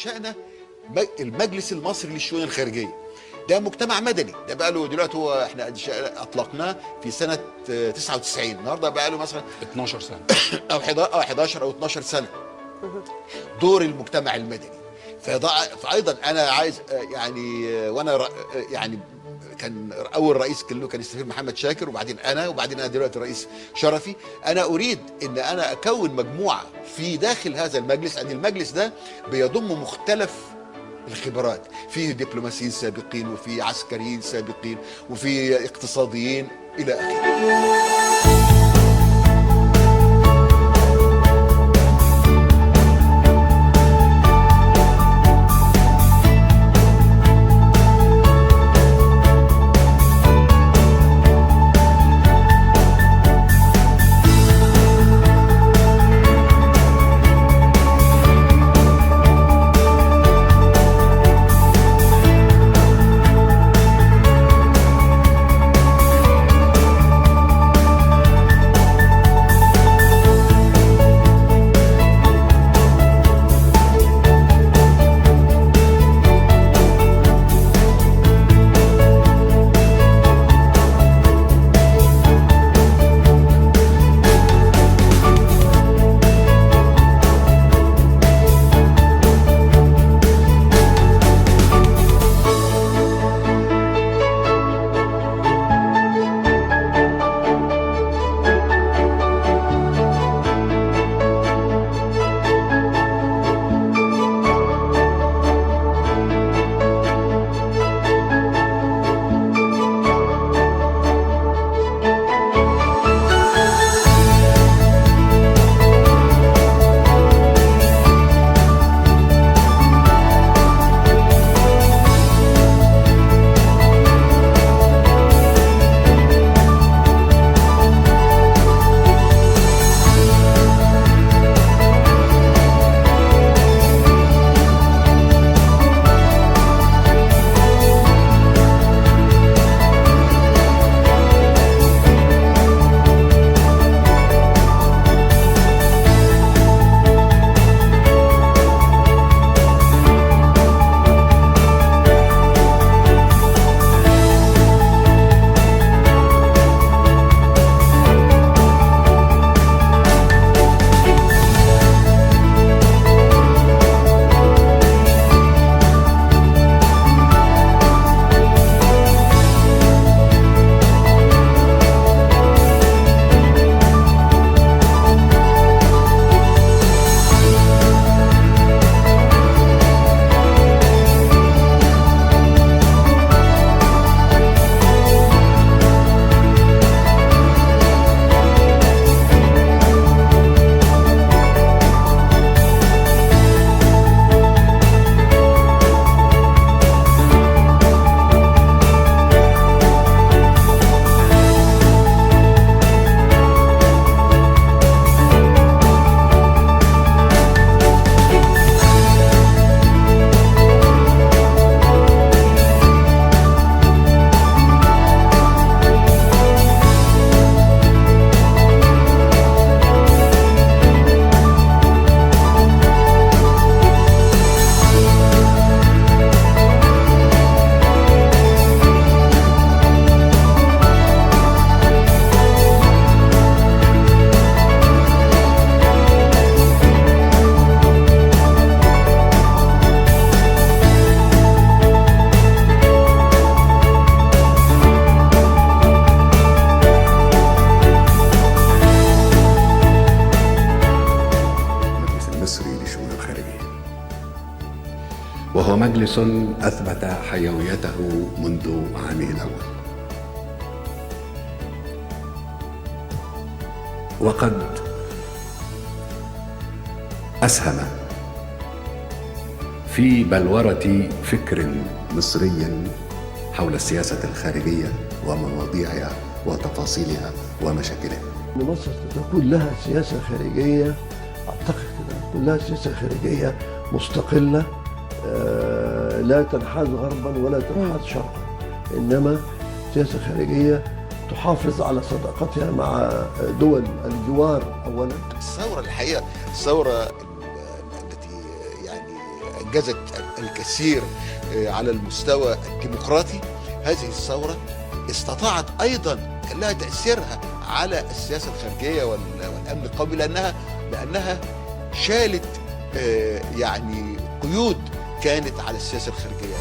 انشانا المجلس المصري للشؤون الخارجيه. ده مجتمع مدني، ده بقى له دلوقتي، هو احنا اطلقناه في سنه 99، النهارده بقى له مثلا 12 سنه او 11 او 12 سنه. دور المجتمع المدني. فايضا انا عايز يعني، وانا يعني كان اول رئيس كان السفير محمد شاكر، وبعدين انا دلوقتي رئيس شرفي. انا اريد ان انا اكون مجموعه في داخل هذا المجلس، ان المجلس ده بيضم مختلف الخبرات، في دبلوماسيين سابقين وفي عسكريين سابقين وفي اقتصاديين الى اخره. وهو مجلس أثبت حيويته منذ عامه الأول، وقد أسهم في بلورة فكر مصري حول السياسة الخارجية ومواضيعها وتفاصيلها ومشاكلها. مصر تكون لها سياسة خارجية، أعتقد تكون لها سياسة خارجية مستقلة، لا تنحاز غربا ولا تنحاز شرقا، إنما سياسة خارجية تحافظ على صداقتها مع دول الجوار أولا. الثورة الحقيقة، الثورة التي يعني أنجزت الكثير على المستوى الديمقراطي، هذه الثورة استطاعت أيضا كان لها تأثيرها على السياسة الخارجية والأمن القومي، لأنها شالت يعني قيود كانت على السياسة الخارجية.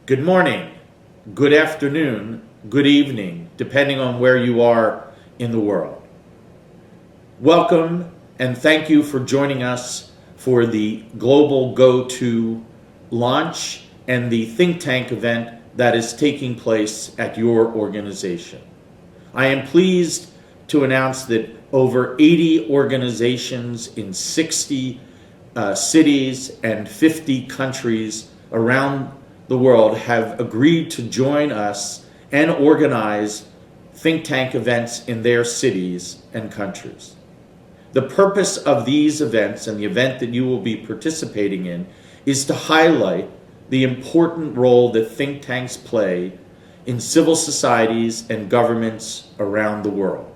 Good morning, good afternoon, good evening, depending on where you are in the world. Welcome and thank you for joining us for the Global Go-To launch and the think tank event that is taking place at your organization. I am pleased to announce that over 80 organizations in 60 cities and 50 countries around the world have agreed to join us and organize think tank events in their cities and countries. The purpose of these events and the event that you will be participating in is to highlight the important role that think tanks play in civil societies and governments around the world.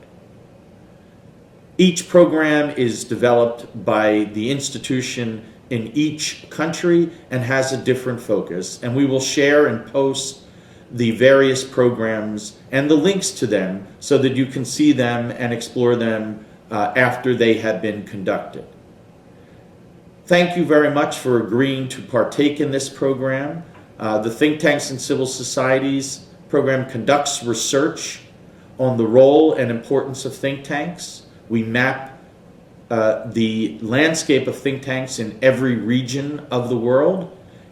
Each program is developed by the institution in each country and has a different focus. And we will share and post the various programs and the links to them so that you can see them and explore them after they have been conducted. Thank you very much for agreeing to partake in this program. The Think Tanks and Civil Societies program conducts research on the role and importance of think tanks. We map the landscape of think tanks in every region of the world.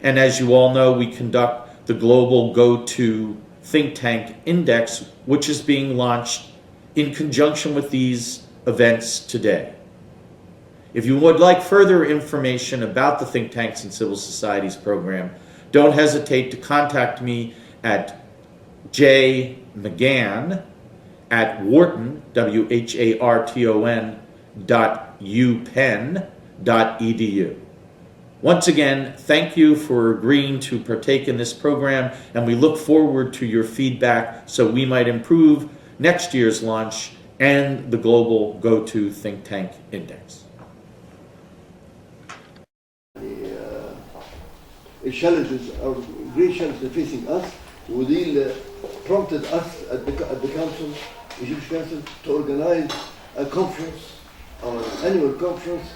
And as you all know, we conduct the Global Go-To Think Tank Index, which is being launched in conjunction with these events today. If you would like further information about the Think Tanks and Civil Societies program, don't hesitate to contact me at jmcgann@wharton, wharton.upenn.edu. Once again, thank you for agreeing to partake in this program, and we look forward to your feedback so we might improve next year's launch and the Global Go-To Think Tank Index. Challenges are great challenges facing us, ودي prompted us at the council, Egyptian Council, to organize a conference, our annual conference,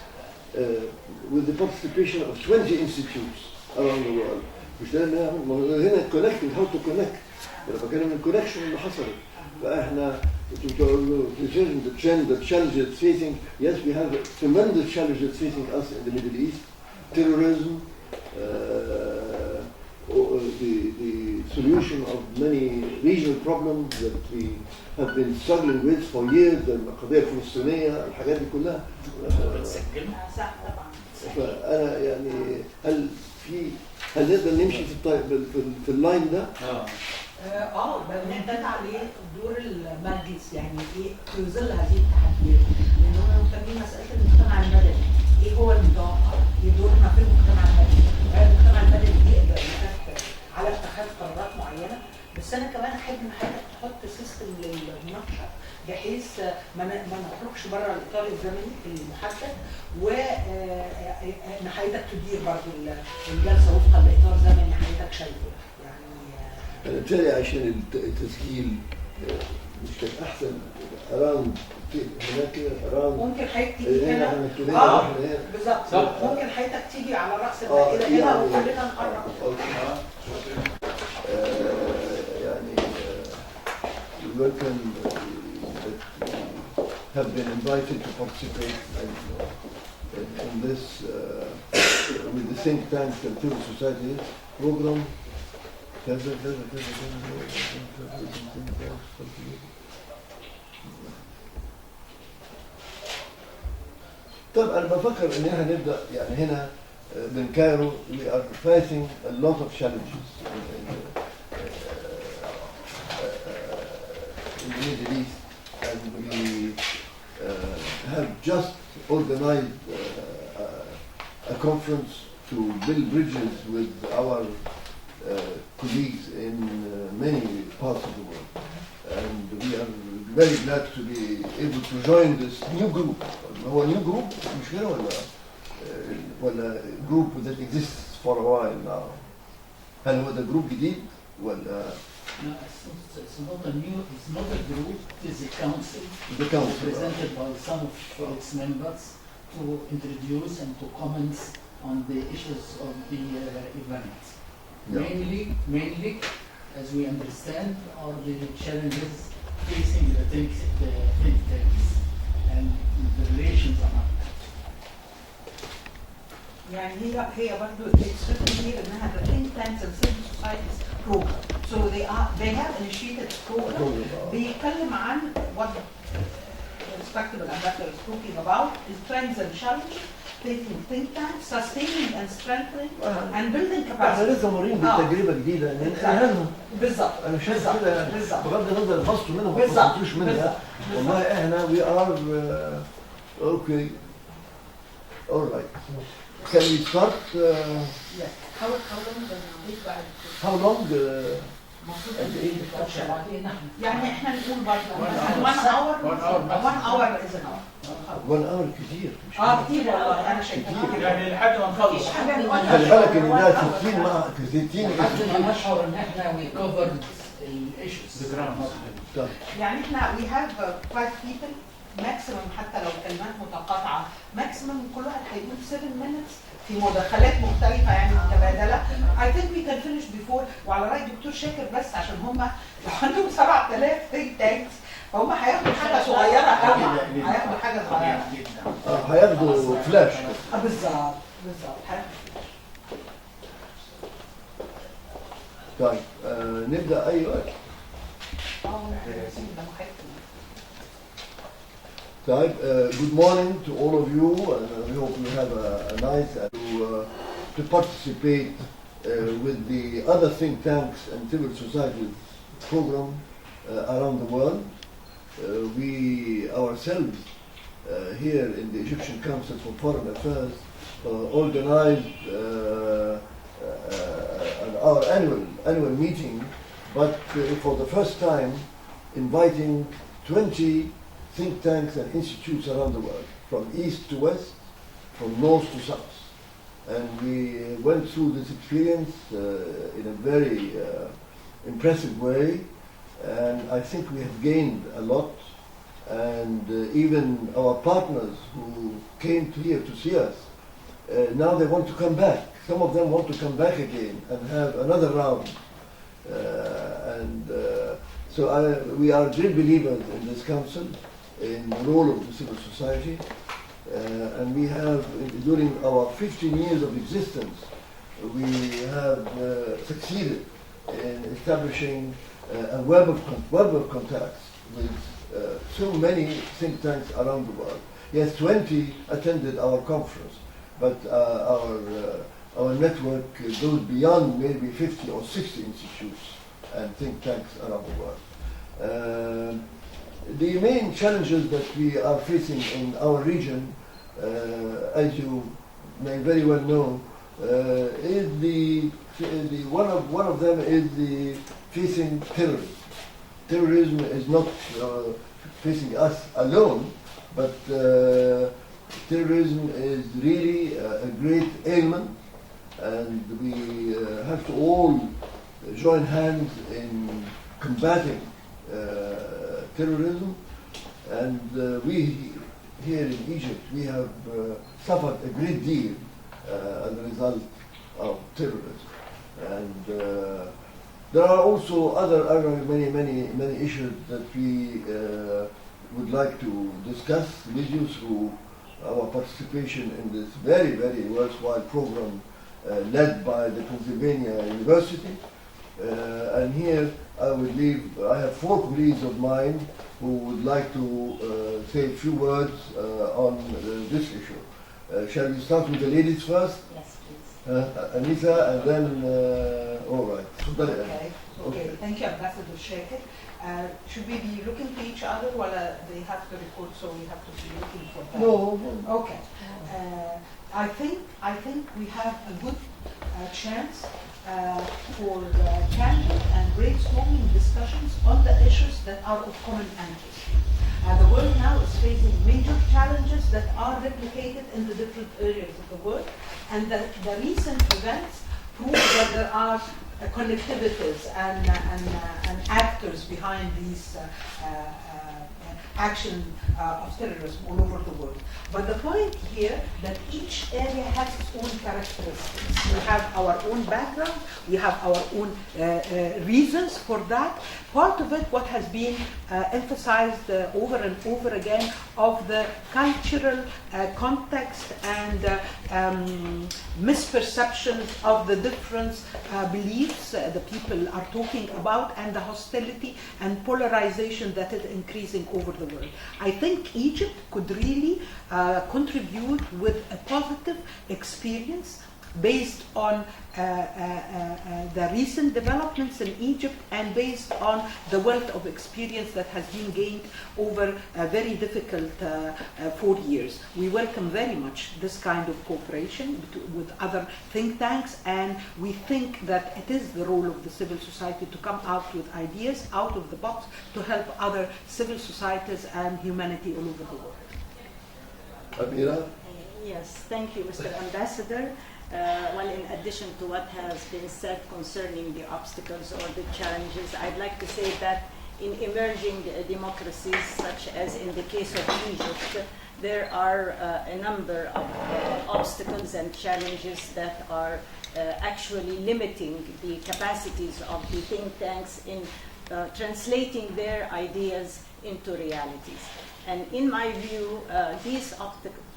with the participation of 20 institutes around the world. مش هنا connecting, how to connect. أنا بكلم الconnection اللي حصلت. فإحنا the challenges facing, yes, we have tremendous challenges facing us in the Middle East, terrorism, the solution of many regional problems that we have been struggling with for years, القضية الفلسطينية، الحاجات دي كلها. فأنا يعني هل نقدر نمشي في اللاين ده؟ بنحتاج عليه دور المجلس، يعني ايه في ظل هذه التحديات، لان هم مهتمين مساله المجتمع المدني، ايه هو المتوقع؟ ايه دورنا في المجتمع المدني؟ المجتمع المدني يقدر يأثر على اتخاذ قرارات معينه، بس انا كمان احب ان حضرتك تحط سيستم للمناقشه بحيث ما نخرجش بره الاطار الزمني المحدد، وان حضرتك تدير برضه الجلسه وفقا لاطار زمني حضرتك شايفه. أنا بالتالي عشان التسجيل مش كان أحسن أراوند هناك أراوند ممكن حضرتك تيجي هنا بالظبط، ممكن حضرتك تيجي على رأس المائدة هنا وكلنا نقرب. يعني welcome have been invited to participate in this with the think tank and civil society program. طب أنا بفكر إن إحنا نبدأ يعني هنا من كايرو. We are facing a lot of challenges in the Middle East, and we have just organized a conference to build bridges with our colleagues in many parts of the world, and we are very glad to be able to join this new group. هو new group مش كده ولا group that exists for a while now. هل هو ده group جديد ولا؟ No, it's not a new. It's not a group. It is a council. The council represented by some of its members to introduce and to comment on the issues of the event. Yeah. Mainly, as we understand, are the challenges facing the think tanks and the relations among them. يعني هي برضه السيستم انها the think tanks and civil societies program. So they have initiated a program بيتكلم عن what the respectable ambassador is talking about is trends and challenges facing think tanks, sustaining and strengthening and building capacity. احنا لسه مارين بتجربه جديده ننقلها. بالظبط. انا شايف كده يعني بغض النظر خلصتوا منها ما خلصتوش منها. والله احنا we are okay. All right. Can we start? Yes. How long? المفروض قد إيه؟ دكتور شلبي نحن يعني احنا نقول برضه 1 اور 1 اور از ان 1 اور كتير مش كتير والله انا شايفه يعني لحد ما نخلص. مفيش حاجه خلي نقولها بالك ان ده 60 مع 60 لحد ما نشعر ان احنا we covered الايشوز. طيب. يعني احنا we have 5 people maximum حتى لو كلمات متقاطعه maximum كل واحد هيقول 7 minutes في مداخلات مختلفه يعني متبادله. I think we can finish before. وعلى راي دكتور شاكر بس عشان هم لو عندهم 7000 think tanks فهم هياخدوا حاجه صغيره قوي. هياخدوا حاجه صغيره. هياخدوا فلاش. بالظبط بالظبط. طيب نبدا اي وقت. طيب good morning to all of you and we hope you have a nice to participate with the other think tanks and civil society program around the world. We ourselves here in the Egyptian Council for Foreign Affairs organized our annual meeting, but for the first time inviting 20 think tanks and institutes around the world, from east to west, from north to south. And we went through this experience in a very impressive way, and I think we have gained a lot. And even our partners who came here to see us, now they want to come back. Some of them want to come back again and have another round. So we are great believers in this council, in the role of the civil society, and we have, during our 15 years of existence, we have succeeded in establishing a web of contacts with so many think tanks around the world. Yes, 20 attended our conference, but our network goes beyond maybe 50 or 60 institutes and think tanks around the world. The main challenges that we are facing in our region, as you may very well know, is one of them is the facing terrorism. Terrorism is not facing us alone, but terrorism is really a great ailment, and we have to all join hands in combating terrorism. And we here in Egypt, we have suffered a great deal as a result of terrorism. And there are also many issues that we would like to discuss with you through our participation in this very, very worthwhile program led by the Pennsylvania University. And here I have 4 colleagues of mine who would like to say a few words on this issue. Shall we start with the ladies first? Yes, please. Anissa, and then, all right. Okay. Thank you, Ambassador Shaker. Should we be looking to each other while they have to record, so we have to be looking for them? No. Okay. I think we have a good chance for candid and brainstorming discussions on the issues that are of common interest. The world now is facing major challenges that are replicated in the different areas of the world, and the recent events prove that there are connectivities and actors behind these action of terrorism all over the world. But the point here that each area has its own characteristics. We have our own background, we have our own reasons for that. Part of it, what has been emphasized over and over again, of the cultural context and misperceptions of the different beliefs the people are talking about, and the hostility and polarization that is increasing over the world. I think Egypt could really contribute with a positive experience based on the recent developments in Egypt and based on the wealth of experience that has been gained over a very difficult 4 years. We welcome very much this kind of cooperation with other think tanks, and we think that it is the role of the civil society to come out with ideas out of the box to help other civil societies and humanity all over the world. Amira? Yes, thank you, Mr. Ambassador. Well, in addition to what has been said concerning the obstacles or the challenges, I'd like to say that in emerging democracies, such as in the case of Egypt, there are a number of obstacles and challenges that are actually limiting the capacities of the think tanks in translating their ideas into realities. And in my view, these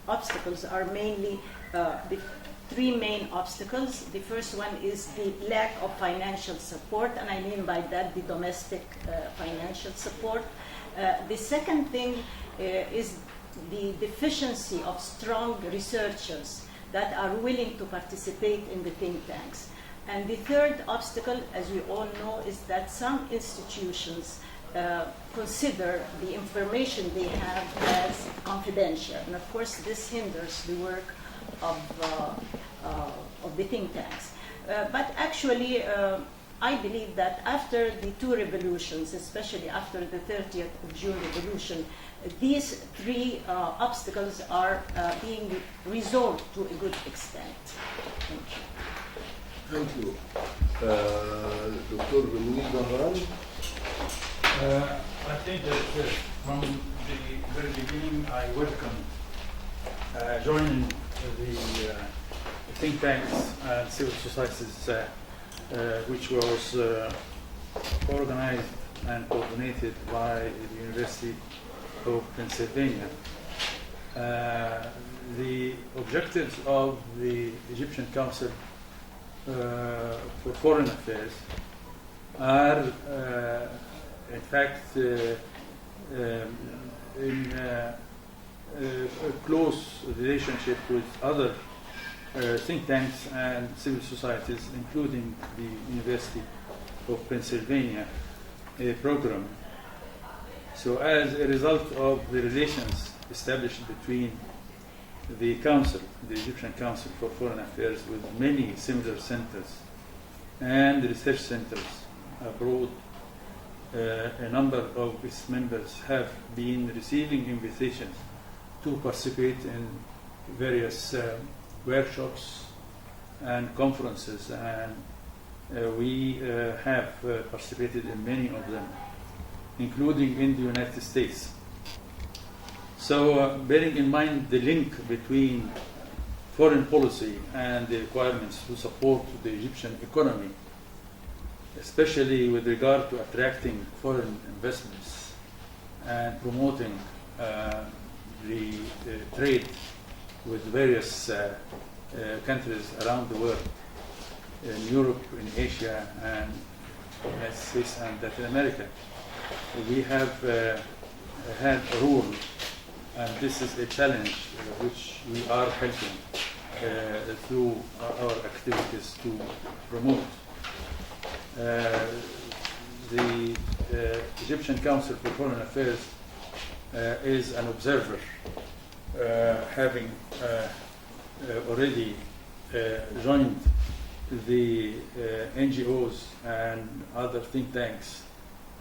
obstacles are mainly the three main obstacles. The first one is the lack of financial support, and I mean by that the domestic financial support. The second thing is the deficiency of strong researchers that are willing to participate in the think tanks. And the third obstacle, as we all know, is that some institutions consider the information they have as confidential. And of course, this hinders the work of the think tanks. But actually, I believe that after the two revolutions, especially after the 30th of June revolution, these three obstacles are being resolved to a good extent. Thank you. Thank you. Dr. Mounier Zahran? I think that from the very beginning, I welcome joining the think tanks and civil societies, which was organized and coordinated by the University of Pennsylvania. The objectives of the Egyptian Council for Foreign Affairs are, in fact, in a close relationship with other think tanks and civil societies, including the University of Pennsylvania program. So as a result of the relations established between the Council, the Egyptian Council for Foreign Affairs, with many similar centers and research centers abroad, a number of its members have been receiving invitations to participate in various workshops and conferences, and we have participated in many of them, including in the United States. So bearing in mind the link between foreign policy and the requirements to support the Egyptian economy, especially with regard to attracting foreign investments and promoting the trade with various countries around the world, in Europe, in Asia, and United States and Latin America. We have had a rule, and this is a challenge which we are helping through our activities to promote. The Egyptian Council for Foreign Affairs is an observer, having already joined the NGOs and other think tanks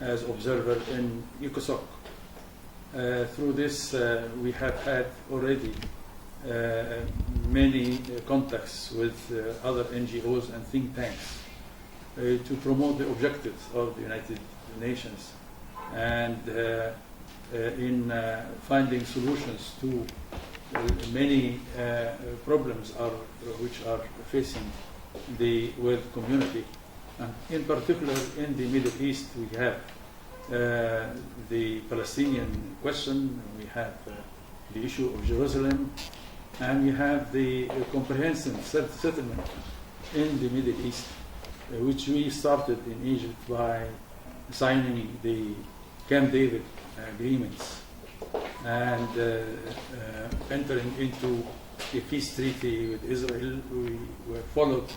as observer in ECOSOC. Through this, we have had already many contacts with other NGOs and think tanks to promote the objectives of the United Nations and in finding solutions to many problems which are facing the world community. And in particular, in the Middle East, we have the Palestinian question, we have the issue of Jerusalem, and we have the comprehensive settlement in the Middle East, which we started in Egypt by signing the Camp David agreements and entering into a peace treaty with Israel. We were followed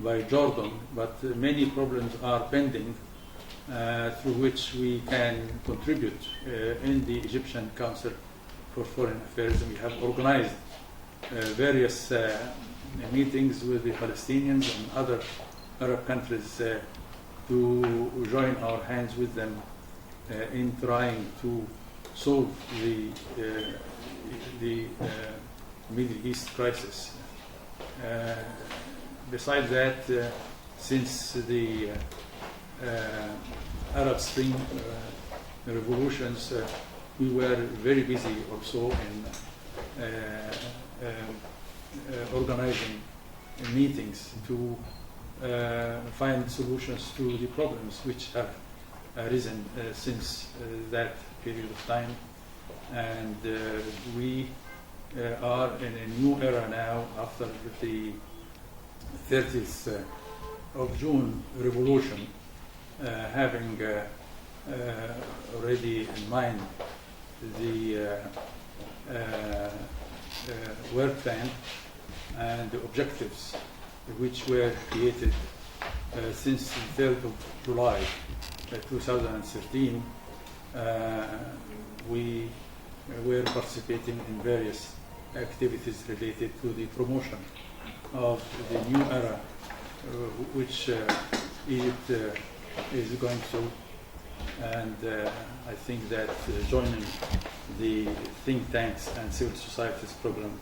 by Jordan, but many problems are pending through which we can contribute in the Egyptian Council for Foreign Affairs. And we have organized various meetings with the Palestinians and other Arab countries to join our hands with them in trying to solve the Middle East crisis. Besides that, since the Arab Spring revolutions, we were very busy also in organizing meetings to find solutions to the problems which have arisen since that period of time. And we are in a new era now after the 30th of June revolution, having already in mind the work plan and the objectives which were created since the 3rd of July 2013. We were participating in various activities related to the promotion of the new era which Egypt is going through. And I think that joining the think tanks and civil societies program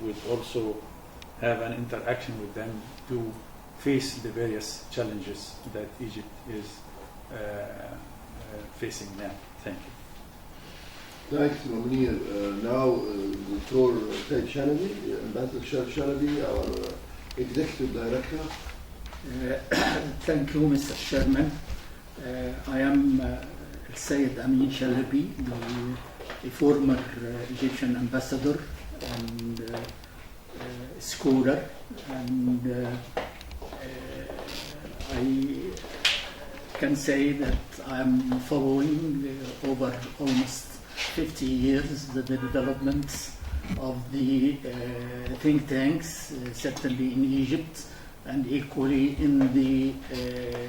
would also have an interaction with them to face the various challenges that Egypt is facing now. Thank you. Thanks, Mounier. Now, Dr. Shalaby, Ambassador Shalaby, our Executive Director. Thank you, Mr. Chairman. I am ELsayed Amin Shalaby, the former Egyptian ambassador and scholar, and I can say that I am following over almost 50 years the developments of the think tanks, certainly in Egypt and equally in the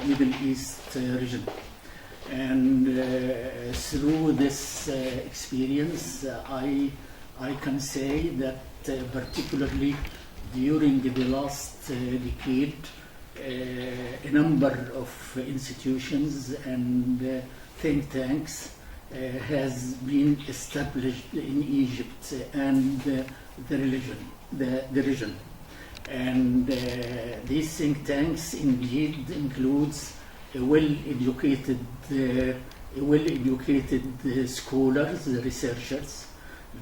Middle East region. And through this experience, I can say that particularly during the last decade, a number of institutions and think tanks has been established in Egypt and the region. And these think tanks indeed includes well-educated scholars, researchers.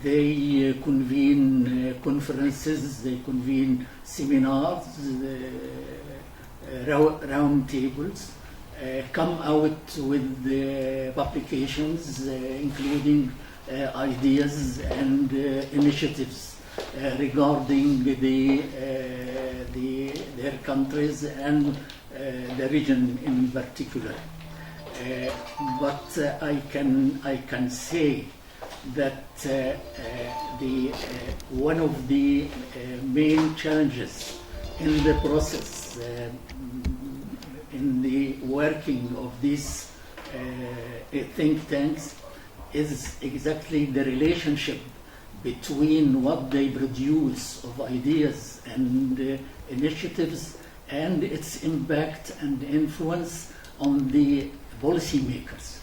They convene conferences, they convene seminars, round tables, come out with publications including ideas and initiatives regarding their countries and the region in particular. But I can say that one of the main challenges in the process in the working of these think tanks is exactly the relationship between what they produce of ideas and initiatives and its impact and influence on the policymakers.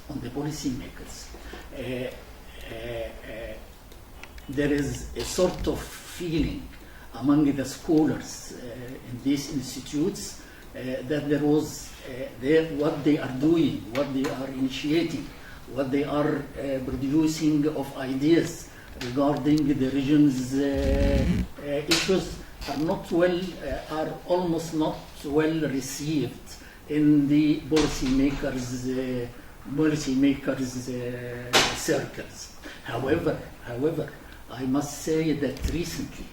There is a sort of feeling among the scholars in these institutes that there was what they are doing, what they are initiating, what they are producing of ideas regarding the region's issues are almost not well received in the policymakers circles. However, I must say that recently,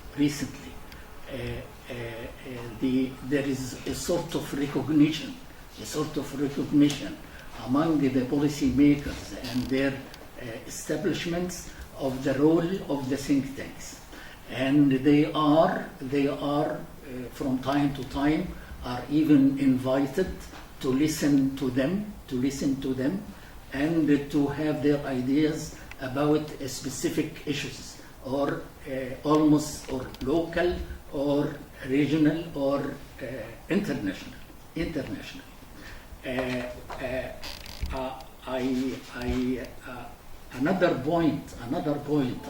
there is a sort of recognition among the policymakers and their establishments of the role of the think tanks. and they are from time to time are even invited to listen to them, and to have their ideas about specific issues, or almost or local or regional or international. Another point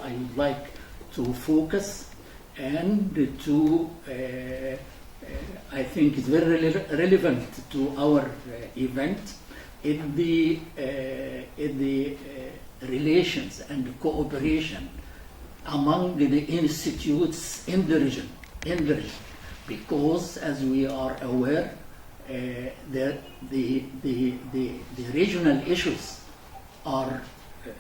I would like to focus and to I think is very relevant to our event in the relations and cooperation among the institutes in the region, because as we are aware, the regional issues are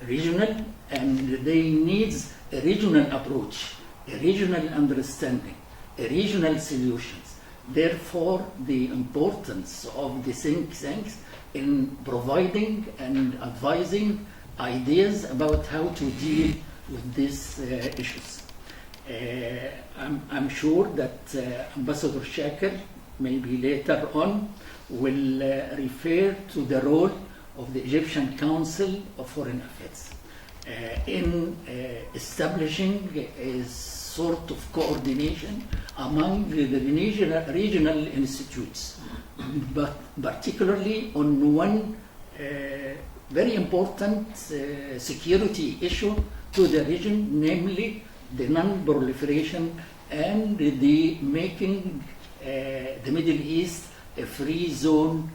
regional, and they need a regional approach, a regional understanding, a regional solutions. Therefore, the importance of the think tanks in providing and advising ideas about how to deal with these issues. I'm sure that Ambassador Shakir, maybe later on, will refer to the role of the Egyptian Council of Foreign Affairs in establishing a sort of coordination among the regional institutes, but particularly on one very important security issue to the region, namely the non-proliferation and the making the Middle East a zone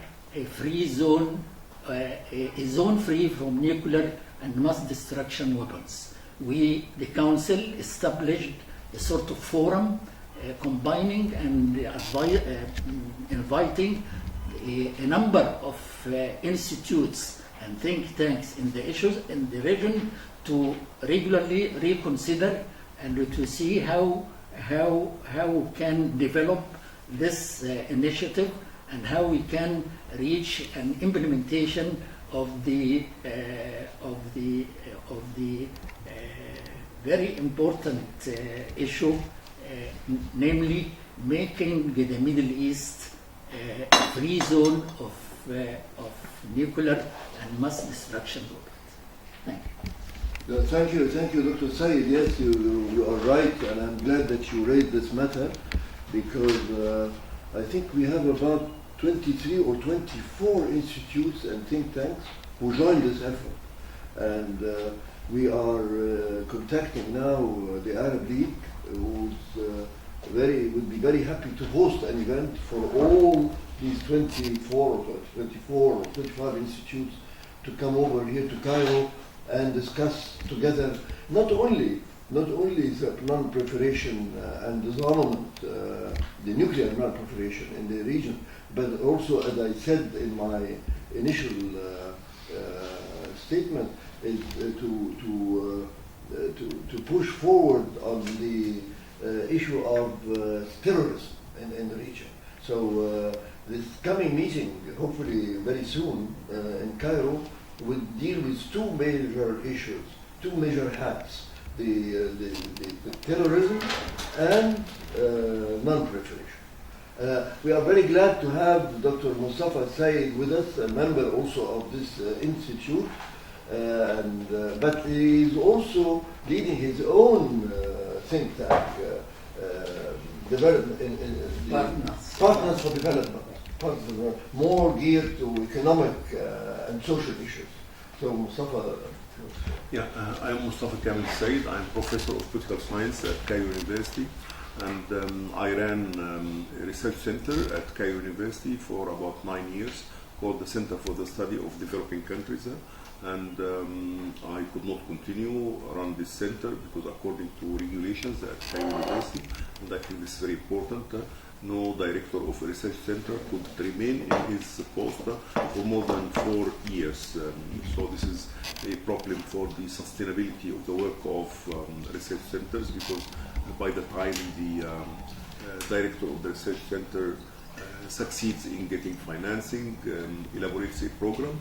free from nuclear and mass destruction weapons. The Council established a sort of forum combining and inviting a number of institutes and think tanks in the issues in the region to regularly reconsider and to see how we can develop this initiative and how we can reach an implementation of the very important issue, namely making the Middle East a free zone of nuclear and mass destruction weapons. Thank you. Thank you, Dr. Sayed. Yes, you are right, and I'm glad that you raised this matter, because I think we have about 23 or 24 institutes and think tanks who joined this effort. And we are contacting now the Arab League, who would be very happy to host an event for all these 24 or 25 institutes to come over here to Cairo and discuss together not only the non-proliferation and disarmament, the nuclear non-proliferation in the region, but also, as I said in my initial statement, is to push forward on the issue of terrorism in the region. So this coming meeting, hopefully very soon in Cairo, will deal with two major issues, two major hats: the terrorism and non-proliferation. We are very glad to have Dr. Mostafa Said with us, a member also of this institute, but he is also leading his own think tank, development Partners for Development, more geared to economic and social issues. So Mostafa. Yeah, I am Mostafa Kamel Said. I am professor of political science at Cairo University, and I ran a research center at Cairo University for about 9 years called the Center for the Study of Developing Countries. And I could not continue run this center because according to regulations at Cairo University, and I think this is very important, no director of a research center could remain in his post for more than 4 years. So this is a problem for the sustainability of the work of research centers, because by the time the director of the research center succeeds in getting financing, elaborates a program,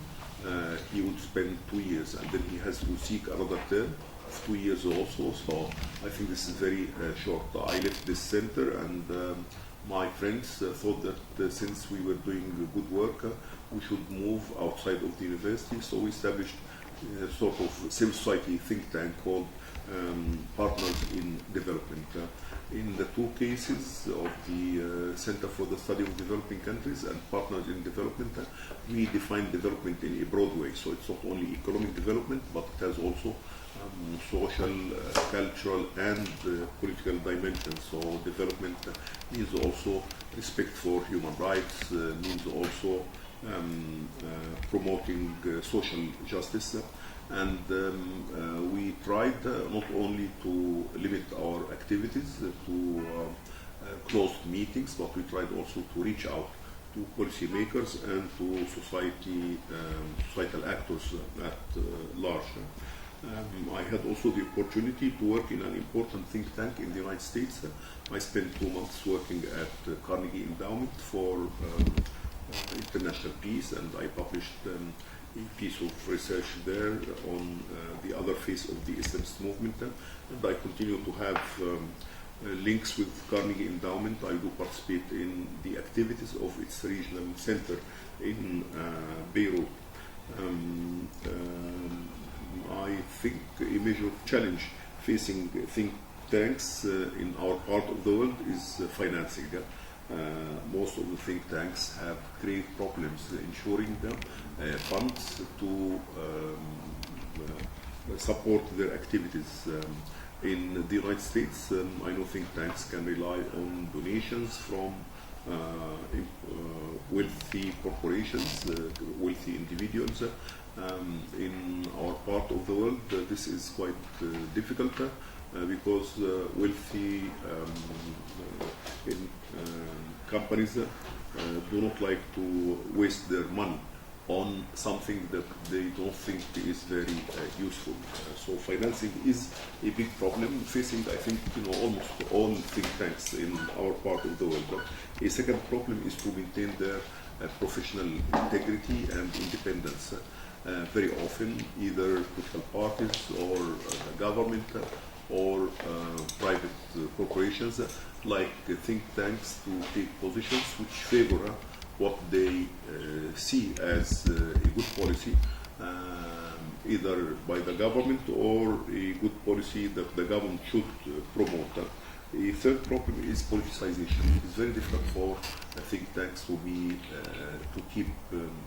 he would spend 2 years, and then he has to seek another term of 2 years also, so I think this is very short. I left this center, and my friends thought that since we were doing good work, we should move outside of the university, so we established a sort of civil society think tank called Partners in Development. In the two cases of the Center for the Study of Developing Countries and Partners in Development, we define development in a broad way. So it's not only economic development, but it has also social, cultural, and political dimensions. So development means also respect for human rights, means also promoting social justice. And we tried not only to limit our activities to closed meetings, but we tried also to reach out to policymakers and to societal actors at large. I had also the opportunity to work in an important think tank in the United States. I spent 2 months working at Carnegie Endowment for international peace, and I published a piece of research there on the other face of the Islamist movement, and I continue to have links with Carnegie Endowment. I do participate in the activities of its regional center in Beirut. I think a major challenge facing think tanks in our part of the world is financing. Most of the think tanks have great problems ensuring them funds to support their activities. In the United States, I know think tanks can rely on donations from wealthy corporations, wealthy individuals. In our part of the world, this is quite difficult because wealthy companies do not like to waste their money on something that they don't think is very useful. So financing is a big problem facing, I think, almost all think tanks in our part of the world. A second problem is to maintain their professional integrity and independence. Very often, either political parties or the government or private corporations like think tanks to take positions which favor what they see as a good policy, either by the government or a good policy that the government should promote. A third problem is politicization. It's very difficult for think tanks to keep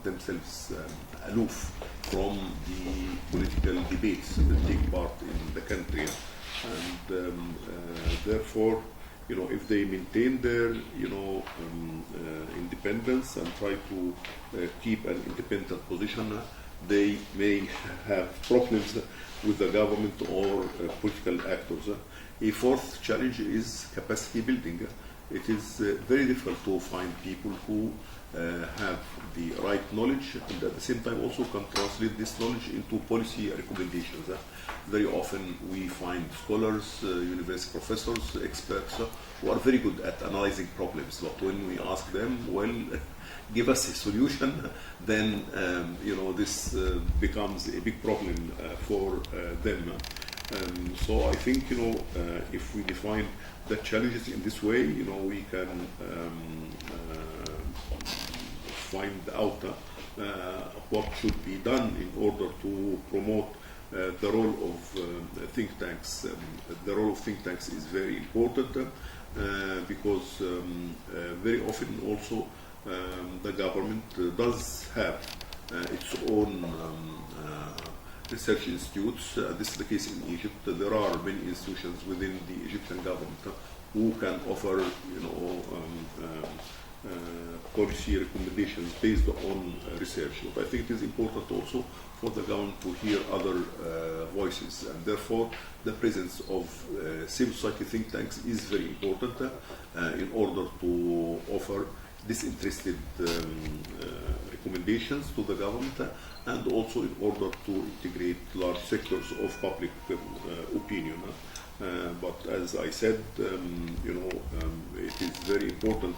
themselves aloof from the political debates that take part in the country, and therefore, if they maintain their independence and try to keep an independent position, they may have problems with the government or political actors. A fourth challenge is capacity building. It is very difficult to find people who have the right knowledge and at the same time also can translate this knowledge into policy recommendations. Very often we find scholars, university professors, experts who are very good at analyzing problems, but when we ask them, well, give us a solution, then this becomes a big problem for them. So I think if we define the challenges in this way, we can find out what should be done in order to promote the role of think tanks. The role of think tanks is very important because very often also the government does have its own research institutes. This is the case in Egypt. There are many institutions within the Egyptian government who can offer, policy recommendations based on research. But I think it is important also for the government to hear other voices, and therefore the presence of civil society think tanks is very important in order to offer disinterested recommendations to the government, and also in order to integrate large sectors of public opinion. But as I said, it is very important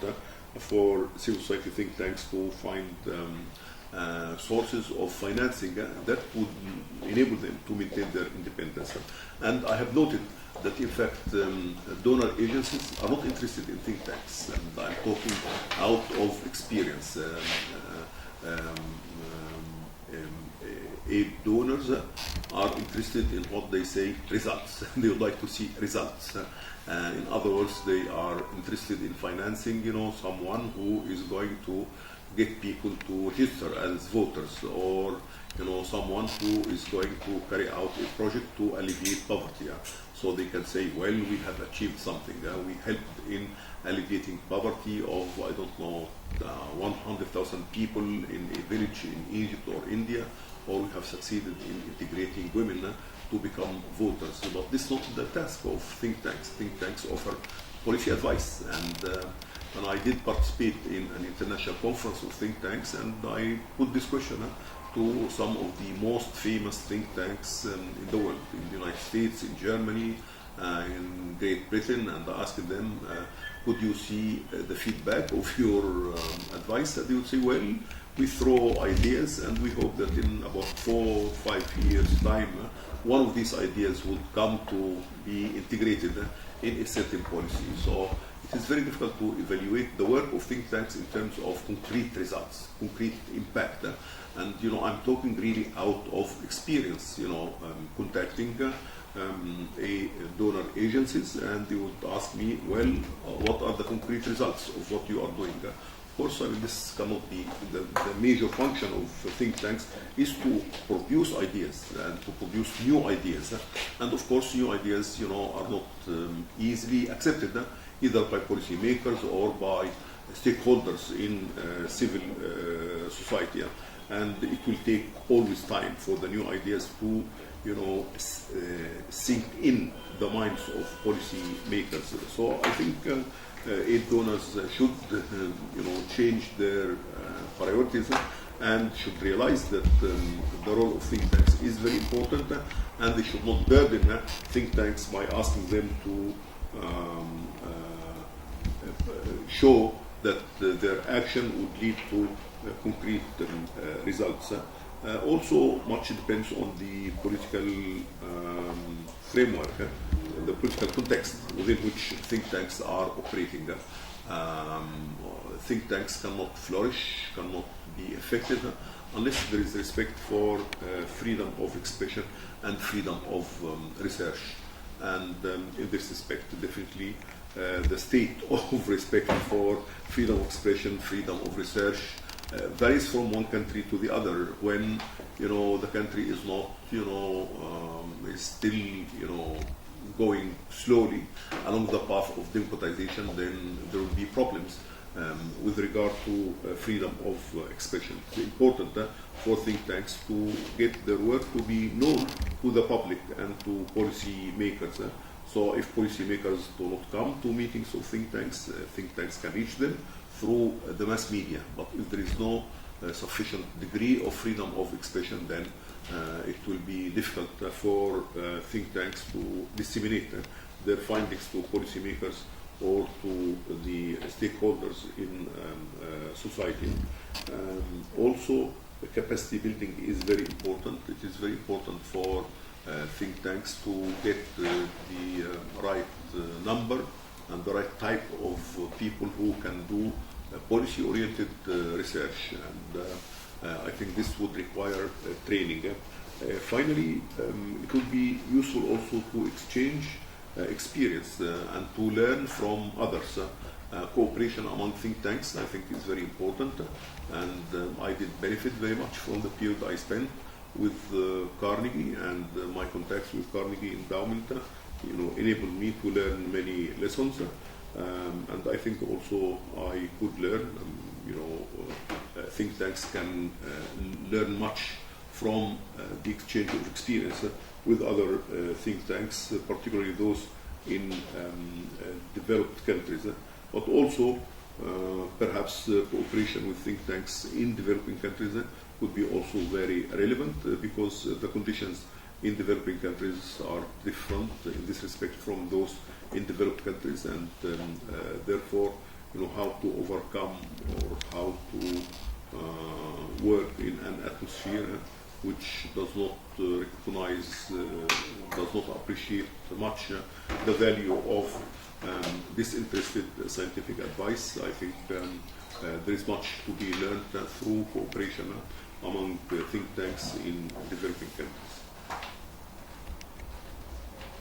for civil society think tanks to find sources of financing that would enable them to maintain their independence. And I have noted that in fact donor agencies are not interested in think tanks, and I'm talking out of experience. Aid donors are interested in what they say results. They would like to see results. In other words, they are interested in financing, someone who is going to get people to register as voters, or someone who is going to carry out a project to alleviate poverty. So they can say, well, we have achieved something. We helped in alleviating poverty of, 100,000 people in a village in Egypt or India, or we have succeeded in integrating women to become voters. But this is not the task of think tanks. Think tanks offer policy advice. And I did participate in an international conference of think tanks, and I put this question to some of the most famous think tanks in the world, in the United States, in Germany, in Great Britain, and I asked them, could you see the feedback of your advice? And they would say, well, we throw ideas, and we hope that in about 4 or 5 years' time, one of these ideas would come to be integrated in a certain policy. So it is very difficult to evaluate the work of think tanks in terms of concrete results, concrete impact. And I'm talking really out of experience, contacting a donor agencies, and they would ask me, well, what are the concrete results of what you are doing? Of course, this cannot be the major function of think tanks is to produce ideas and to produce new ideas. And of course, new ideas, are not easily accepted either by policymakers or by stakeholders in civil society. And it will take always time for the new ideas to, sink in the minds of policy makers. So I think aid donors should, change their priorities and should realize that the role of think tanks is very important, and they should not burden think tanks by asking them to show that their action would lead to concrete results. Also, much depends on the political framework, the political context within which think tanks are operating. Think tanks cannot flourish, cannot be effective unless there is respect for freedom of expression and freedom of research. And in this respect, definitely the state of respect for freedom of expression, freedom of research varies from one country to the other. When the country is not is still going slowly along the path of democratization, then there will be problems with regard to freedom of expression. It's important for think tanks to get their work to be known to the public and to policy makers. So if policy makers do not come to meetings of think tanks can reach them through the mass media. But if there is no sufficient degree of freedom of expression, then it will be difficult for think tanks to disseminate their findings to policymakers or to the stakeholders in society. Also, capacity building is very important. It is very important for think tanks to get the right number and the right type of people who can do policy-oriented research, and I think this would require training. Finally, it would be useful also to exchange experience and to learn from others. Cooperation among think tanks, I think, is very important, and I did benefit very much from the period I spent with Carnegie, and my contacts with Carnegie Endowment enabled me to learn many lessons. And I think also I could learn, think tanks can learn much from the exchange of experience with other think tanks, particularly those in developed countries, but also perhaps cooperation with think tanks in developing countries would be also very relevant, because the conditions in developing countries are different in this respect from those in developed countries, and therefore, how to overcome or how to work in an atmosphere which does not recognize, does not appreciate much the value of disinterested scientific advice. I think there is much to be learned through cooperation among think tanks in developing countries.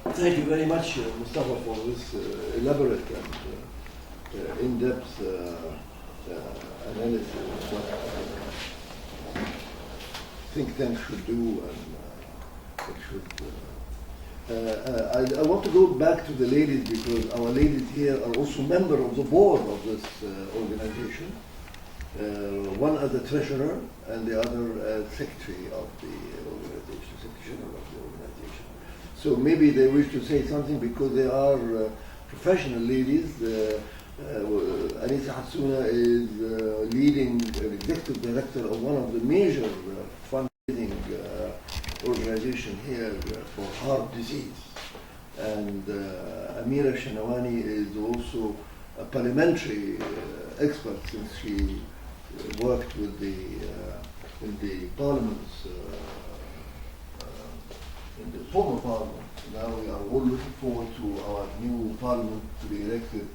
Thank you very much, Mostafa, for this elaborate and in-depth analysis of what think tanks should do and what should. I want to go back to the ladies because our ladies here are also members of the board of this organization. One as the treasurer and the other as secretary of the organization, secretary general of the organization. So maybe they wish to say something because they are professional ladies. Anisa Hassouna is leading executive director of one of the major fundraising organization here for heart disease. And Amira Shanawani is also a parliamentary expert since she worked with the parliaments, in the former parliament. Now we are all looking forward to our new parliament to be elected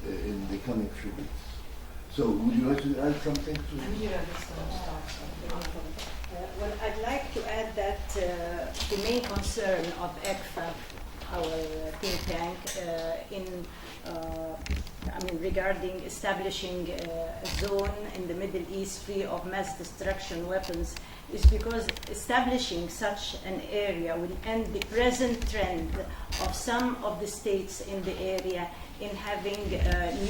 in the coming few weeks. So would you like to add something to well, I'd like to add that the main concern of ECFA, our think tank, regarding establishing a zone in the Middle East free of mass destruction weapons is because establishing such an area will end the present trend of some of the states in the area in having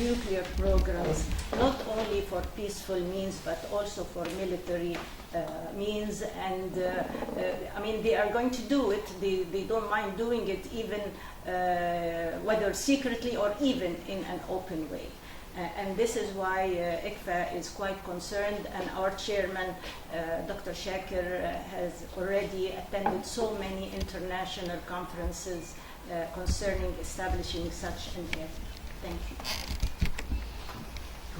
nuclear programs, not only for peaceful means but also for military means. And they are going to do it. They don't mind doing it, even whether secretly or even in an open way. And this is why ECFA is quite concerned, and our chairman, Dr. Shakir, has already attended so many international conferences concerning establishing such an area. Thank you.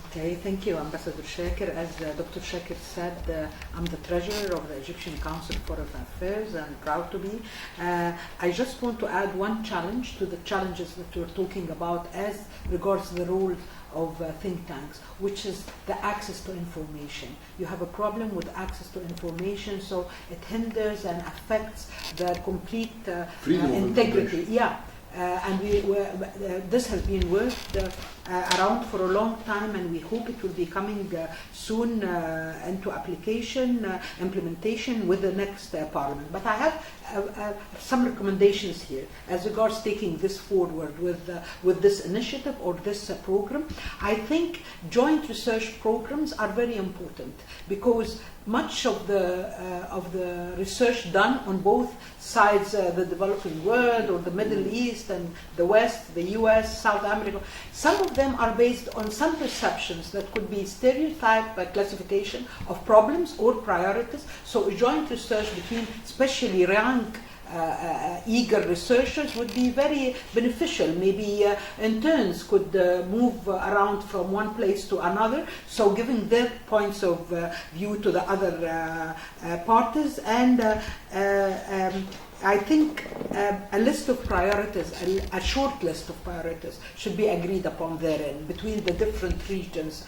Okay, thank you, Ambassador Shakir. As Dr. Shakir said, I'm the treasurer of the Egyptian Council for Foreign Affairs and proud to be. I just want to add one challenge to the challenges that we're talking about as regards the role of think tanks, which is the access to information. You have a problem with access to information, so it hinders and affects the complete integrity. Yeah. And this has been worked around for a long time, and we hope it will be coming soon into implementation with the next parliament. But I have some recommendations here as regards taking this forward with this initiative or this program. I think joint research programs are very important because much of the research done on both sides, the developing world or the Middle East and the West, the US, South America, some of them are based on some perceptions that could be stereotype classification of problems or priorities. So joint research between especially young eager researchers would be very beneficial. Maybe interns could move around from one place to another, so giving their points of view to the other parties. And I think a list of priorities, a short list of priorities should be agreed upon therein between the different regions.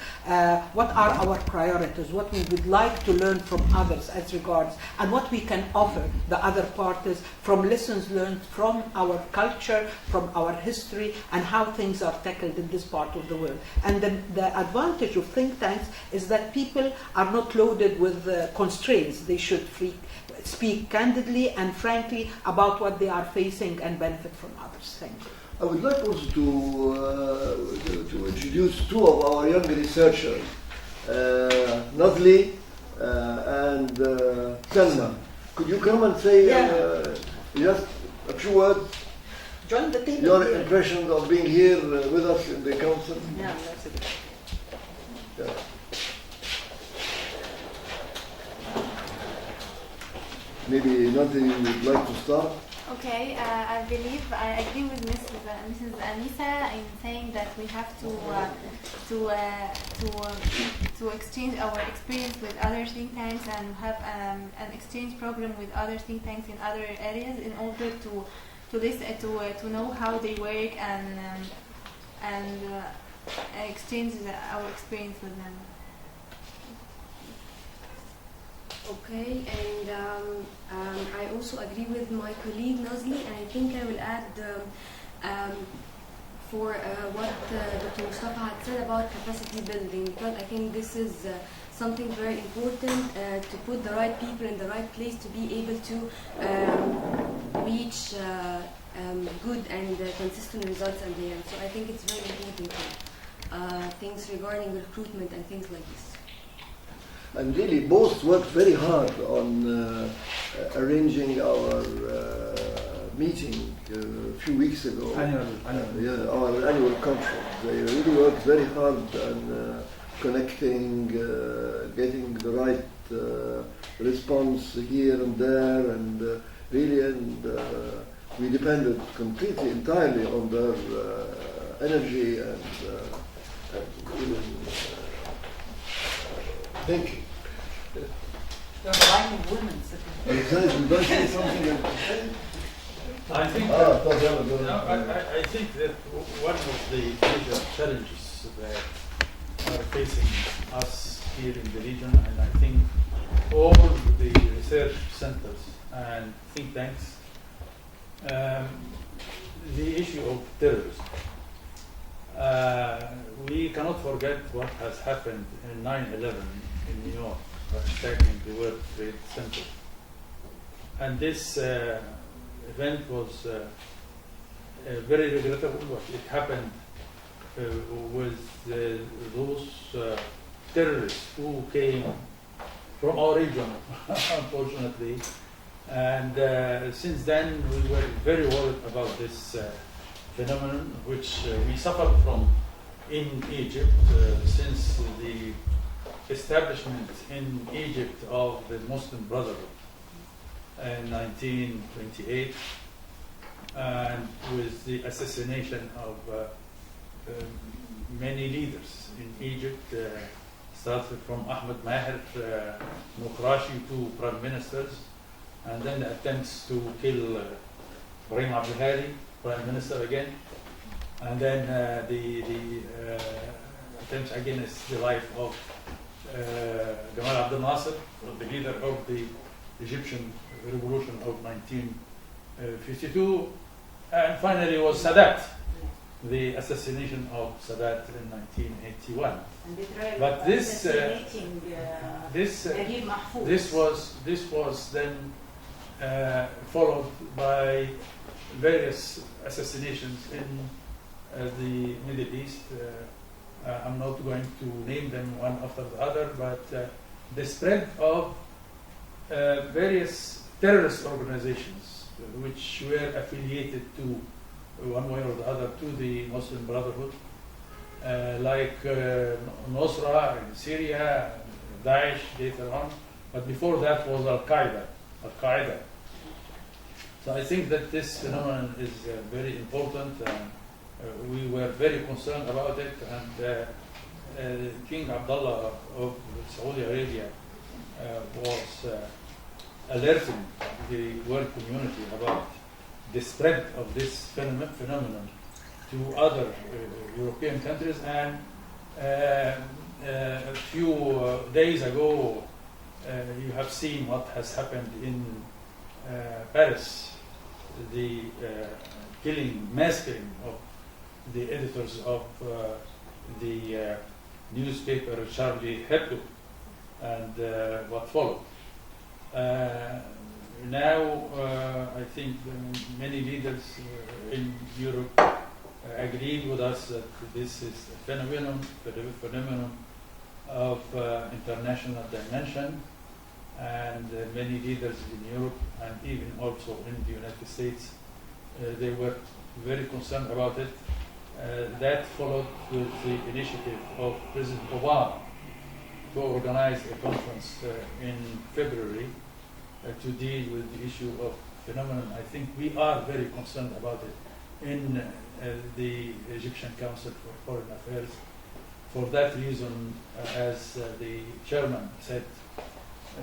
What are our priorities, what we would like to learn from others as regards, and what we can offer the other parties from lessons learned from our culture, from our history, and how things are tackled in this part of the world. And the advantage of think tanks is that people are not loaded with constraints. They should speak candidly and frankly about what they are facing and benefit from others. Thank you. I would like also to introduce two of our young researchers, Nazli and Selma. Could you come and say just a few words? Join the table. Your impressions of being here with us in the council? Yeah, that's it. Yeah. Maybe Nazli would like to start. Okay, I believe I agree with Mrs. Anisa in saying that we have to exchange our experience with other think tanks and have an exchange program with other think tanks in other areas in order to listen to know how they work and exchange our experience with them. Okay, and I also agree with my colleague Nazli, and I think I will add for what Dr. Mostafa had said about capacity building, because I think this is something very important to put the right people in the right place to be able to reach good and consistent results at the end. So I think it's very important things regarding recruitment and things like this. And really, both worked very hard on arranging our meeting a few weeks ago. Our annual conference. They really worked very hard on connecting, getting the right response here and there, and we depended completely, entirely on their energy and even thinking. There's a line of women sitting. Exactly. Don't say something. I think I think that one of the major challenges that are facing us here in the region, and I think all the research centers and think tanks, the issue of terrorism. We cannot forget what has happened in 9/11 in New York, attacking the World Trade Center. And this event was very regrettable, but it happened with those terrorists who came from our region, unfortunately. And since then, we were very worried about this phenomenon, which we suffered from in Egypt since the establishment in Egypt of the Muslim Brotherhood in 1928, and with the assassination of many leaders in Egypt, started from Ahmed Maher, Nukrashi, two prime ministers, and then the attempts to kill Ibrahim Abdulhadi, prime minister again, and then the attempts against the life of Gamal Abdel Nasser, the leader of the Egyptian revolution of 1952, and finally was Sadat, the assassination of Sadat in 1981. But this was then followed by various assassinations in the Middle East. I'm not going to name them one after the other, but the spread of various terrorist organizations which were affiliated to, one way or the other, to the Muslim Brotherhood, like Nusra in Syria, Daesh later on, but before that was Al-Qaeda. So I think that this phenomenon is very important. We were very concerned about it, and King Abdullah of Saudi Arabia was alerting the world community about the spread of this phenomenon to other European countries. And a few days ago, you have seen what has happened in Paris, the mass killing of the editors of the newspaper Charlie Hebdo, and what followed. Now, I think many leaders in Europe agreed with us that this is a phenomenon of international dimension, and many leaders in Europe and even also in the United States, they were very concerned about it. That followed with the initiative of President Obama to organize a conference in February to deal with the issue of phenomenon. I think we are very concerned about it in the Egyptian Council for Foreign Affairs. For that reason, as the chairman said,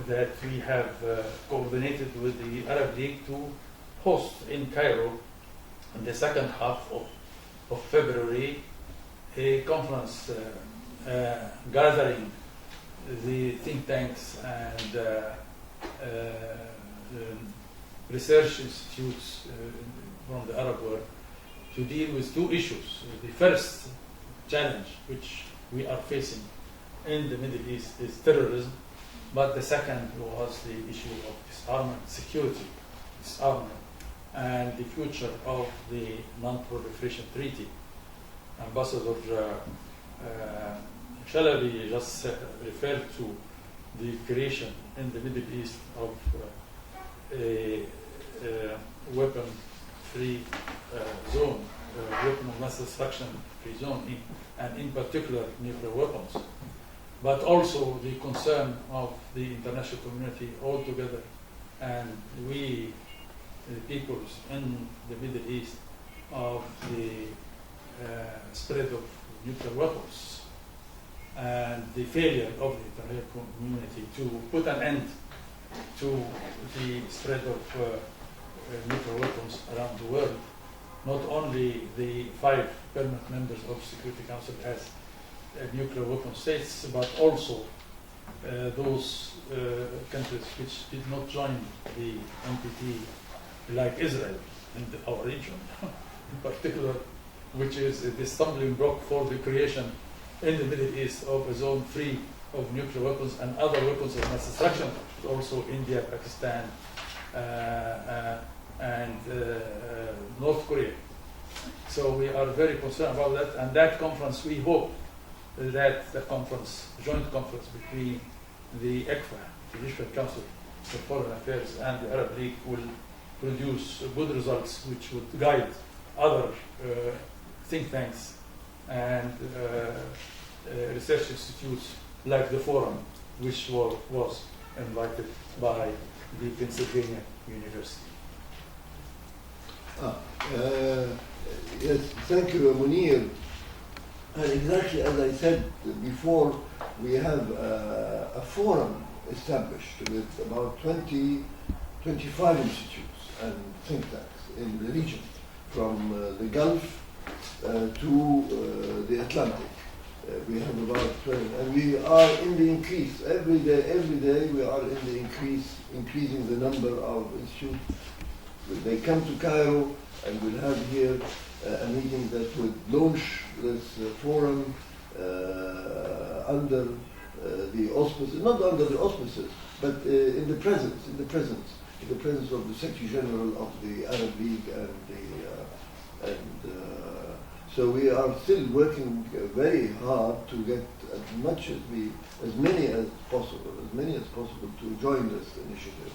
that we have coordinated with the Arab League to host in Cairo in the second half of February a conference gathering the think tanks and research institutes from the Arab world to deal with two issues. The first challenge which we are facing in the Middle East is terrorism, but the second was the issue of disarmament, security, disarmament, and the future of the non-proliferation treaty. Ambassador Shalaby just referred to the creation in the Middle East of a weapon-free zone, weapon of mass destruction-free zone, and in particular nuclear weapons, but also the concern of the international community altogether, and we, the peoples in the Middle East, of the spread of nuclear weapons and the failure of the international community to put an end to the spread of nuclear weapons around the world. Not only the 5 permanent members of Security Council as nuclear weapon states, but also those countries which did not join the NPT, like Israel in our region, in particular, which is the stumbling block for the creation in the Middle East of a zone free of nuclear weapons and other weapons of mass destruction, also India, Pakistan, and North Korea. So we are very concerned about that, and that conference, we hope that the conference, joint conference between the ECFA, the Egyptian Council for Foreign Affairs, and the Arab League will produce good results which would guide other think tanks and research institutes like the forum, which was invited by the Pennsylvania University. Yes, thank you, Mounier. And exactly as I said before, we have a forum established with about 25 institutes and think tanks in the region, from the Gulf to the Atlantic. We have about 20, and we are in the increase. Every day we are in the increasing the number of institutes. They come to Cairo and we'll have here a meeting that would launch this forum under the auspices, not under the auspices, but in the presence of the Secretary General of the Arab League so we are still working very hard to get as many as possible to join this initiative.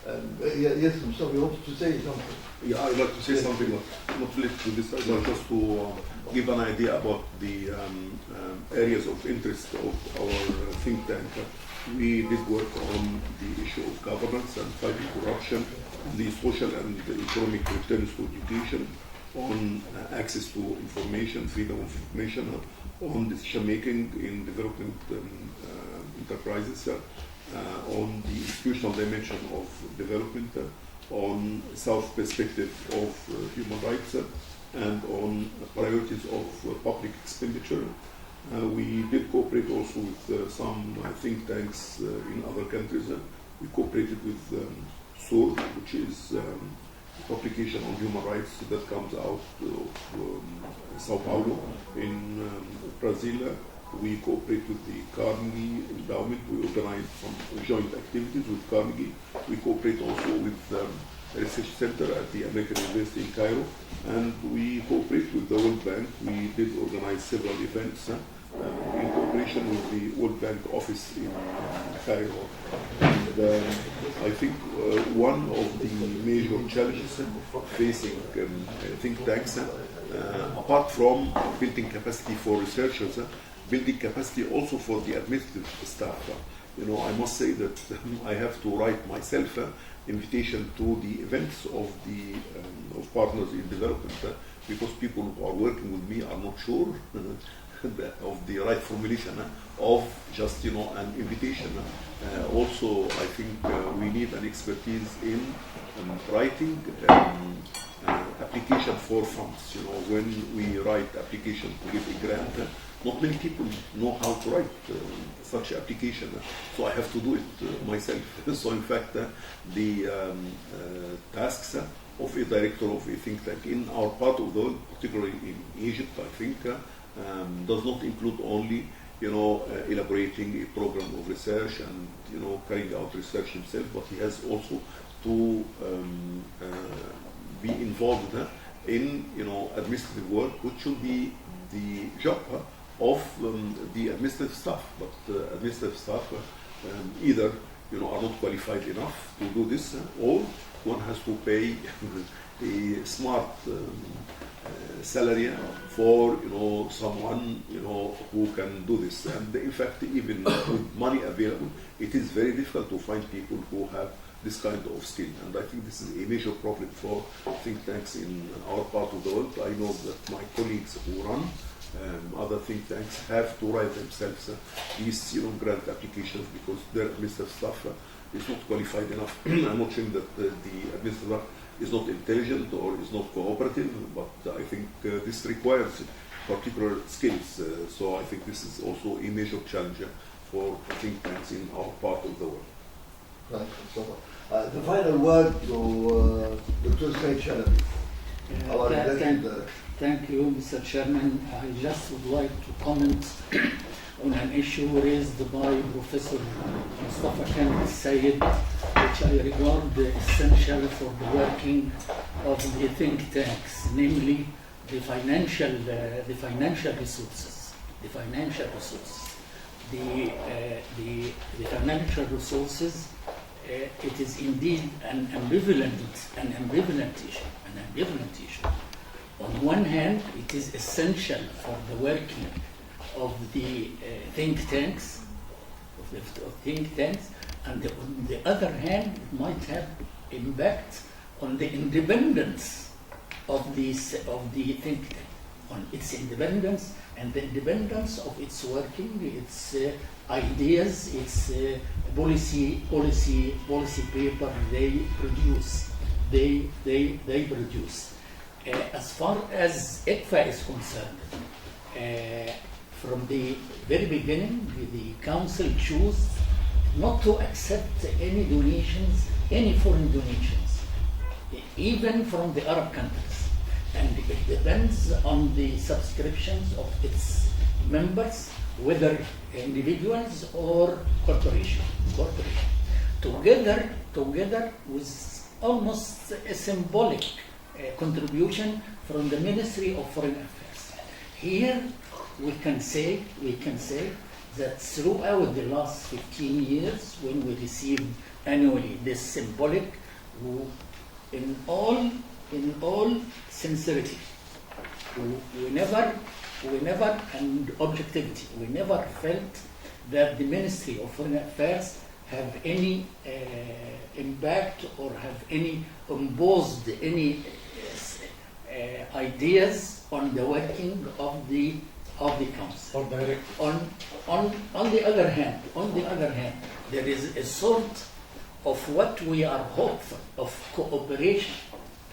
And yes, Mostafa, you wanted to say something? Yeah, I'd like to say something not related to this. I'd like just to give an idea about the areas of interest of our think tank. We did work on the issue of governance and fighting corruption, the social and economic returns to education, on access to information, freedom of information, on decision making in development enterprises, on the institutional dimension of development, on South perspective of human rights, and on priorities of public expenditure. We did cooperate also with some think tanks in other countries. We cooperated with SOR, which is publication on human rights that comes out of Sao Paulo in Brazil. We cooperate with the Carnegie Endowment. We organize some joint activities with Carnegie. We cooperate also with a research center at the American University in Cairo, and we cooperate with the World Bank. We did organize several events in cooperation with the World Bank office in Cairo. And I think one of the major challenges facing think tanks, apart from building capacity for researchers, building capacity also for the administrative staff. I must say that I have to write myself invitation to the events of the of partners in development, because people who are working with me are not sure of the right formulation of just an invitation. Also, I think we need an expertise in writing application for funds. When we write application to give a grant, not many people know how to write such application, so I have to do it myself. So in fact, the tasks of a director of a think tank in our part of the world, particularly in Egypt, I think, does not include only elaborating a program of research and carrying out research himself, but he has also to be involved in administrative work, which should be the job of the administrative staff. But administrative staff either are not qualified enough to do this, or one has to pay a smart salary for someone who can do this. And in fact, even with money available, it is very difficult to find people who have this kind of skill. And I think this is a major problem for think tanks in our part of the world. I know that my colleagues who run other think tanks have to write themselves these grant applications because their administrative staff is not qualified enough. I'm not saying that the administrator is not intelligent or is not cooperative, but I think this requires particular skills. So I think this is also a major challenge for think tanks in our part of the world. Right, Mostafa. The final word to Dr. Said Shalaby. Thank you, Mr. Chairman. I just would like to comment on an issue raised by Professor Mostafa Kamel Sayed, which I regard essential for the working of the think tanks, namely the financial resources. The financial resources. It is indeed an ambivalent issue. On one hand, it is essential for the working of the think tanks, and on the other hand, it might have impact on the independence of the think tank, on its independence and the independence of its working, its ideas, its policy paper they produce. As far as ECFA is concerned, from the very beginning, the Council chose not to accept any donations, any foreign donations, even from the Arab countries. And it depends on the subscriptions of its members, whether individuals or corporations. Together with almost a symbolic contribution from the Ministry of Foreign Affairs. Here we can say that throughout the last 15 years, when we received annually this symbolic, in all sincerity, we never, and objectivity, we never felt that the Ministry of Foreign Affairs have any impact or have any imposed any ideas on the working of the council. Or direct. On the other hand, there is a sort of what we are hopeful of cooperation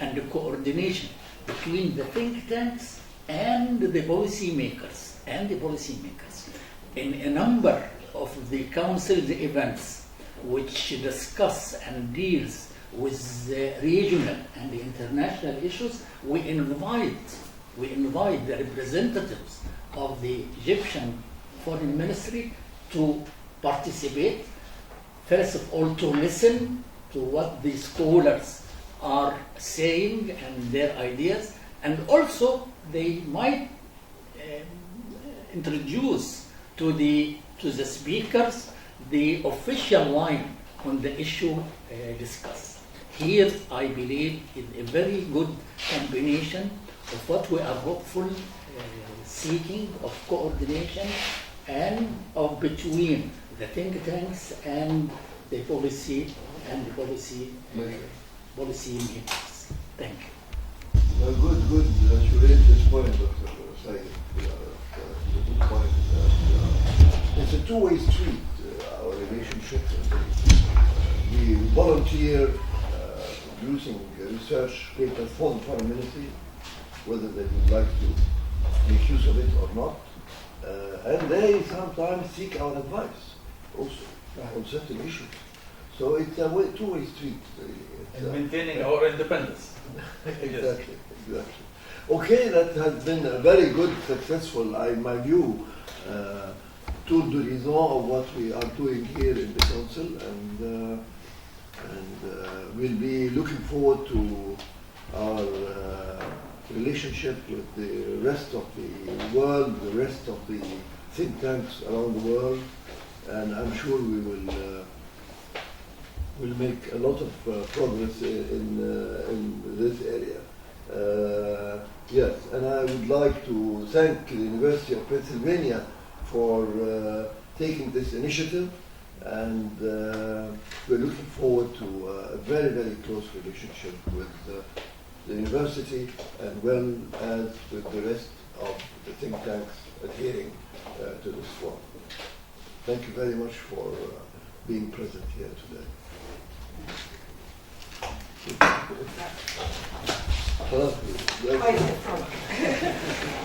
and coordination between the think tanks and the policy makers. In a number of the council's events which discuss and deals with the regional and the international issues, we invite the representatives of the Egyptian Foreign Ministry to participate, first of all to listen to what the scholars are saying and their ideas, and also they might introduce to the speakers the official line on the issue discussed. Here, I believe, is a very good combination of what we are hopeful seeking of coordination and of between the think tanks and the policy and the policy makers. Thank you. Good. You raised this point, Dr. Sayed. It's a good point. It's a two-way street, our relationship. We volunteer producing research papers for the foreign ministry, whether they would like to make use of it or not. And they sometimes seek our advice also on certain issues. So it's a two-way street. And maintaining our independence. Exactly. Okay, that has been a very good, successful, in my view, tour d'horizon of what we are doing here in the council, and we'll be looking forward to our relationship with the rest of the world, the rest of the think tanks around the world, and I'm sure we will make a lot of progress in this area. Yes, and I would like to thank the University of Pennsylvania for taking this initiative, and we're looking forward to a very, very close relationship with the university and well as with the rest of the think tanks adhering to this forum. Thank you very much for being present here today. Quite a problem.